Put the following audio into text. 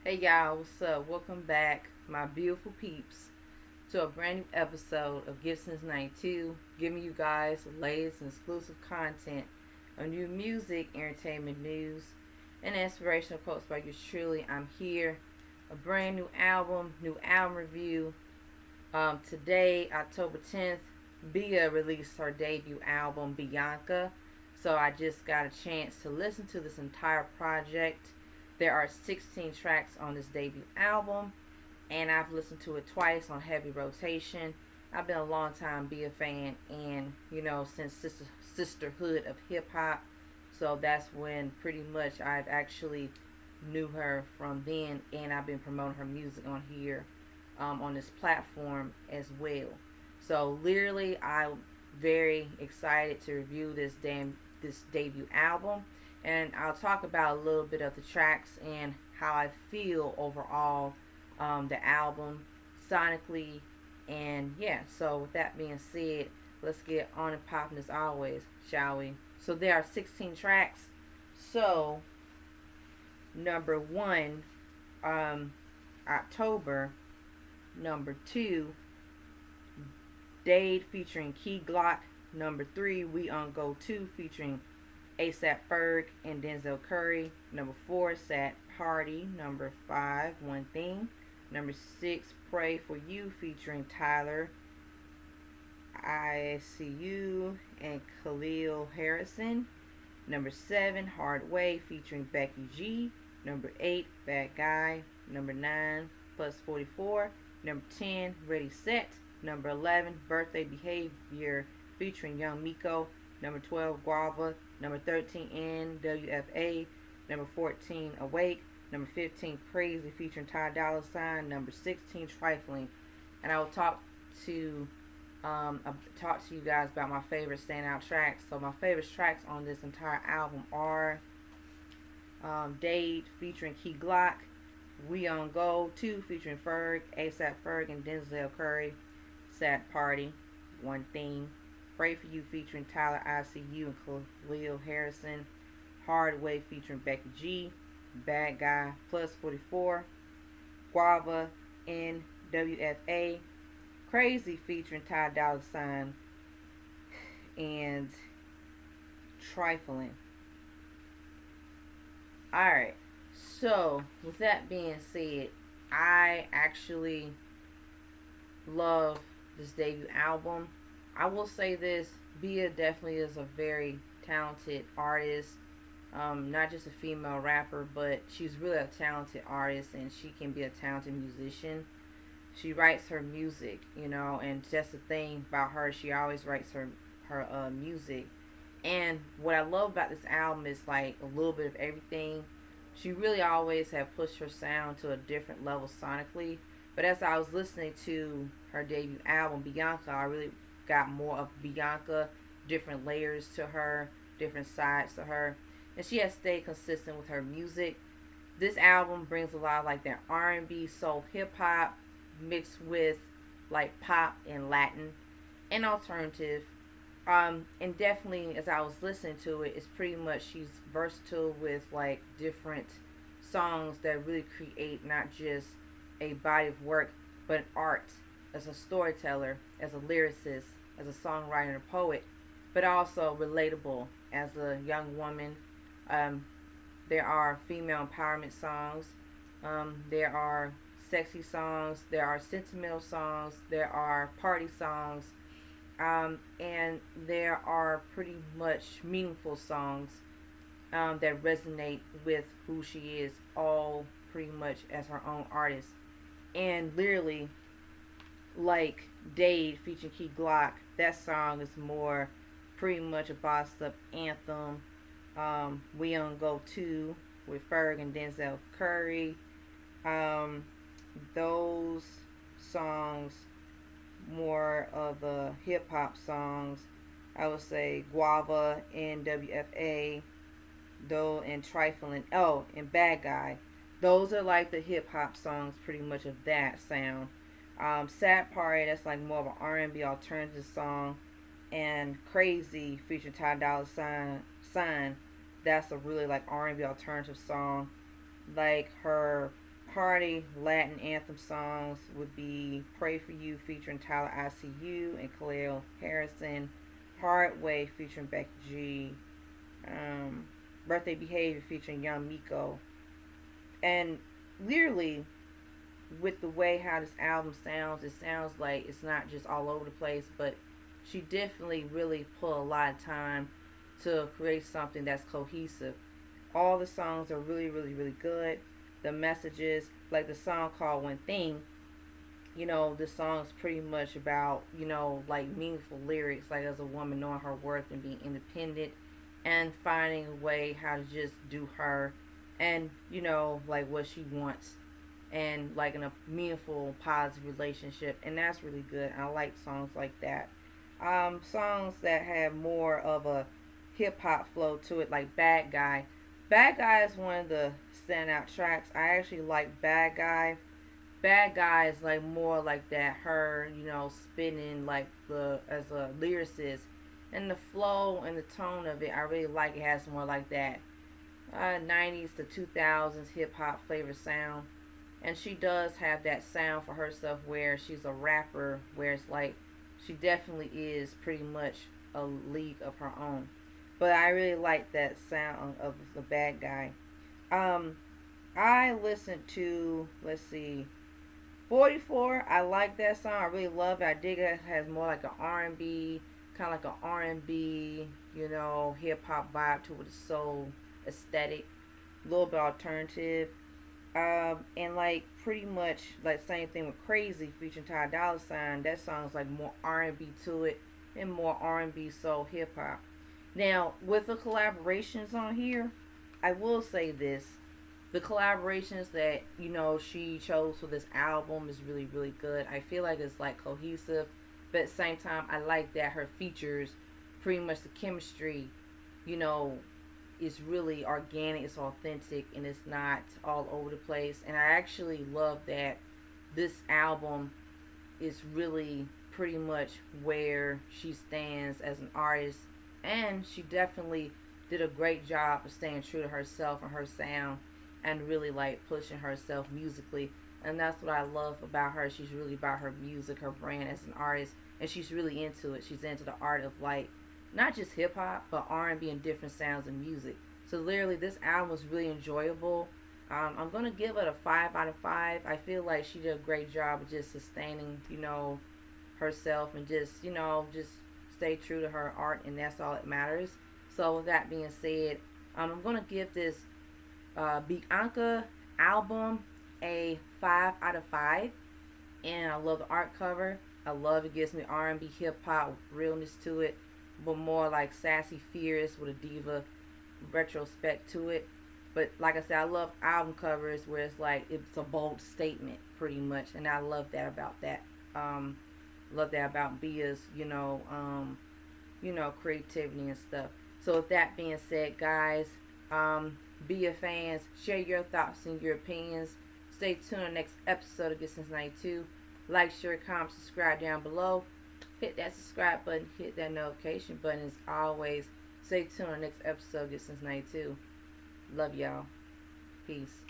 Hey y'all, what's up? Welcome back, my beautiful peeps, to a brand new episode of Gibson's 92, giving you guys the latest and exclusive content on new music, entertainment news, and inspirational quotes by yours truly. I'm here, a brand new album review. Today, October 10th, BIA released her debut album, Bianca. So I just got a chance to listen to this entire project. There are 16 tracks on this debut album, and I've listened to it twice on heavy rotation. I've been a long time BIA fan, and since sisterhood of hip hop, so that's when pretty much I've actually knew her from then, and I've been promoting her music on here, on this platform as well. So literally, I'm very excited to review this debut album, and I'll talk about a little bit of the tracks and how I feel overall, the album sonically, and yeah. So with that being said, let's get on and popping as always, shall we? So there are 16 tracks. So number one, October. Number two, Dade featuring Key Glock. Number three, We On Go 2 featuring ASAP Ferg and Denzel Curry. Number four, Sad Party. Number five, One Thing. Number six, Pray For You featuring Tyler, ICU, and Khalil Harrison. Number seven, Hard Way featuring Becky G. Number eight, Bad Guy. Number nine, Plus 44. Number 10, Ready Set. Number 11, Birthday Behavior featuring Young Miko. Number 12, Guava. Number 13, NWFA. Number 14, Awake. Number 15, Crazy featuring Ty Dolla Sign. Number 16, Trifling. And I will talk to you guys about my favorite standout tracks. So my favorite tracks on this entire album are Dade featuring Key Glock, We On Go 2 featuring Ferg, ASAP Ferg and Denzel Curry, Sad Party, One Thing, Pray For You featuring Tyler, ICU and Khalil Harrison, Hard Way featuring Becky G, Bad Guy, Plus 44, Guava, NWFA, Crazy featuring Ty Dolla Sign, and Trifling. Alright, so with that being said, I actually love this debut album. I will say this, Bia definitely is a very talented artist. Not just a female rapper, but she's really a talented artist, and she can be a talented musician. She writes her music, and that's the thing about her. She always writes her music. And what I love about this album is like a little bit of everything. She really always have pushed her sound to a different level sonically. But as I was listening to her debut album, Bianca, I really got more of Bianca, different layers to her, different sides to her. And she has stayed consistent with her music. This album brings a lot of like that R&B, soul, hip hop mixed with like pop and Latin and alternative. And definitely, as I was listening to it, it's pretty much she's versatile with like different songs that really create not just a body of work, but art as a storyteller, as a lyricist, as a songwriter and a poet, but also relatable as a young woman. Um, there are female empowerment songs. There are sexy songs. There are sentimental songs. There are party songs. And there are pretty much meaningful songs that resonate with who she is, all pretty much as her own artist. And literally, like Dade featuring Key Glock, that song is more pretty much a bossed up anthem. We On Go 2 with Ferg and Denzel Curry. Those songs more of the hip hop songs. I would say Guava, NWFA, though, and Trifling. Oh, and Bad Guy. Those are like the hip hop songs, pretty much of that sound. Sad Party, that's like more of an R&B alternative song, and Crazy featuring Ty Dolla Sign. That's a really like R&B alternative song. Like her Party Latin anthem songs would be Pray For You featuring Tyler ICU and Khalil Harrison, Hard Way featuring Becky G, um, Birthday Behavior featuring Young Miko. And literally, with the way how this album sounds, it sounds like it's not just all over the place, but she definitely really put a lot of time to create something that's cohesive. All the songs are really, really, really good. The messages, like the song called One Thing, the song's pretty much about, like meaningful lyrics, like as a woman knowing her worth and being independent and finding a way how to just do her and, like what she wants and like in a meaningful, positive relationship. And that's really good. I like songs like that. Songs that have more of a hip hop flow to it, like Bad Guy. Bad Guy is one of the standout tracks. I actually like Bad Guy. Bad Guy is like more like that her, spinning like the as a lyricist. And the flow and the tone of it, I really like it has more like that 90s to 2000s hip hop flavor sound. And she does have that sound for herself where she's a rapper, where it's like she definitely is pretty much a league of her own. But I really like that sound of the Bad Guy. Um, I listened to, let's see, 44. I like that song. I really love it. I dig it. It has more like an R&B, kind of like an R&B, hip hop vibe to it. It's soul aesthetic, a little bit alternative. And like pretty much like same thing with Crazy featuring Ty Dolla Sign. That song's like more R&B to it and more R&B soul hip hop. Now with the collaborations on here, I will say this: the collaborations that she chose for this album is really really good. I feel like it's like cohesive, but at the same time, I like that her features, pretty much the chemistry, you know, is really organic, it's authentic, and it's not all over the place. And I actually love that this album is really pretty much where she stands as an artist, and she definitely did a great job of staying true to herself and her sound and really like pushing herself musically. And that's what I love about her. She's really about her music, her brand as an artist, and she's really into it. She's into the art of like not just hip hop, but R&B and different sounds of music. So literally, this album was really enjoyable. I'm gonna give it a 5 out of 5. I feel like she did a great job of just sustaining, herself and just stay true to her art, and that's all that matters. So with that being said, I'm gonna give this BIANCA album a 5 out of 5. And I love the art cover. I love it. Gives me R&B, hip hop realness to it, but more like sassy, fierce with a diva retrospect to it. But like I said, I love album covers where it's like it's a bold statement, pretty much, and I love that about that. Love that about Bia's, creativity and stuff. So with that being said, guys, Bia fans, share your thoughts and your opinions. Stay tuned to the next episode of Get Since 92. Like, share, comment, subscribe down below. Hit that subscribe button, hit that notification button as always. Stay tuned to the next episode of Get Since 92. Love y'all. Peace.